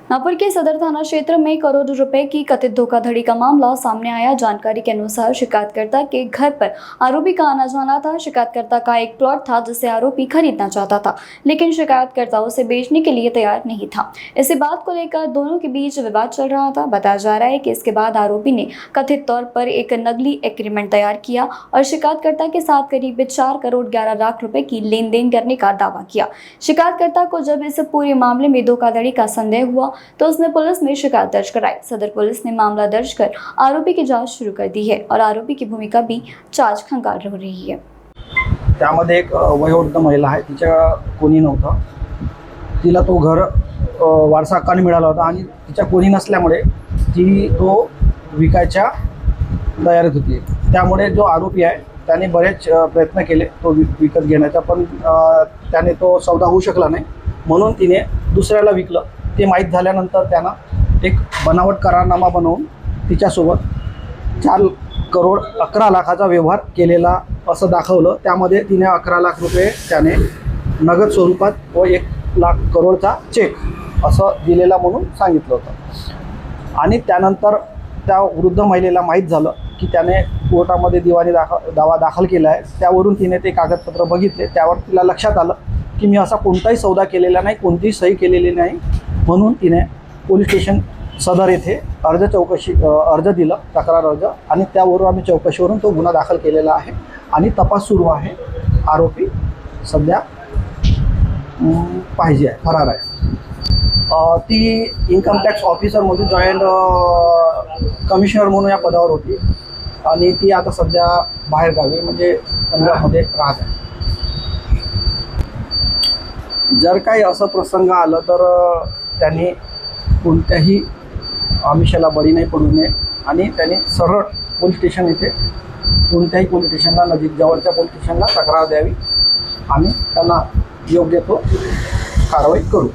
नागपुर के सदर थाना क्षेत्र में करोड़ों रुपए की कथित धोखाधड़ी का मामला सामने आया। जानकारी के अनुसार शिकायतकर्ता के घर पर आरोपी का आना जाना था। शिकायतकर्ता का एक प्लॉट था जिसे आरोपी खरीदना चाहता था, लेकिन शिकायतकर्ता उसे बेचने के लिए तैयार नहीं था। इसी बात को लेकर दोनों के बीच विवाद चल रहा था। बताया जा रहा है कि इसके बाद आरोपी ने कथित तौर पर एक नकली एग्रीमेंट तैयार किया और शिकायतकर्ता के साथ करीब 4 करोड़ 11 लाख रुपए की लेन देन करने का दावा किया। शिकायतकर्ता को जब इस पूरे मामले में धोखाधड़ी का संदेह हुआ तो उसने पुलिस में शिकायत दर्ज कराई। सदर पुलिस ने मामला दर्ज कर आरोपी की जांच शुरू कर दी है और आरोपी की भूमिका भी जांच खंगाल रही है। त्यामध्ये एक वयोवृद्ध महिला आहे, तिच्या कोणी नव्हतं, तिला तो घर वारसा हक्काने मिळाला होता आणि तिच्या कोणी नसल्यामुळे ती तो विकायच्या तयारीत होती। त्यामुळे जो आरोपी आहे त्याने बरेच प्रयत्न केले तो विकत घेण्याचा, पण त्याने तो सौदा होऊ शकला नाही, म्हणून तिने दुसऱ्याला विकलं। ते माहीत झाल्यानंतर त्यानं एक बनावट करारनामा बनवून तिच्यासोबत 4 करोड 11 लाखाचा व्यवहार केलेला असं दाखवलं। त्यामध्ये तिने 11 लाख रुपये त्याने नगद स्वरूपात व 1 लाख करोडचा चेक असं दिलेला म्हणून सांगितलं होतं। आणि त्यानंतर त्या वृद्ध महिलेला माहीत झालं की त्याने कोर्टामध्ये दिवाणी दावा दाखल केला आहे। त्यावरून तिने ते कागदपत्र बघितले। त्यावर तिला लक्षात आलं की मी असा कोणताही सौदा केलेला नाही, कोणतीही सही केलेली नाही, म्हणून तिने पोलीस स्टेशन सदर येथे अर्ज दिला, तक्रार अर्ज, आणि त्यावरून आम्ही चौकशीवरून तो गुन्हा दाखल केलेला आहे आणि तपास सुरू आहे। आरोपी सध्या पाहिजे आहे, फरार आहे। ती इन्कम टॅक्स ऑफिसरमधून जॉईंट कमिशनर म्हणून या पदावर होती आणि ती आता सध्या बाहेर गावी म्हणजे पंजाबमध्ये राहत आहे। जर काही असं प्रसंग आलं तर त्यांनी कोणत्याही आमिषाला बळी नाही पडू नये आणि त्यांनी सरळ पोलीस स्टेशन येथे कोणत्याही पोलीस स्टेशनला नजीक जवळच्या पोलीस स्टेशनला तक्रार द्यावी आणि त्यांना योग्य तो कारवाई करू।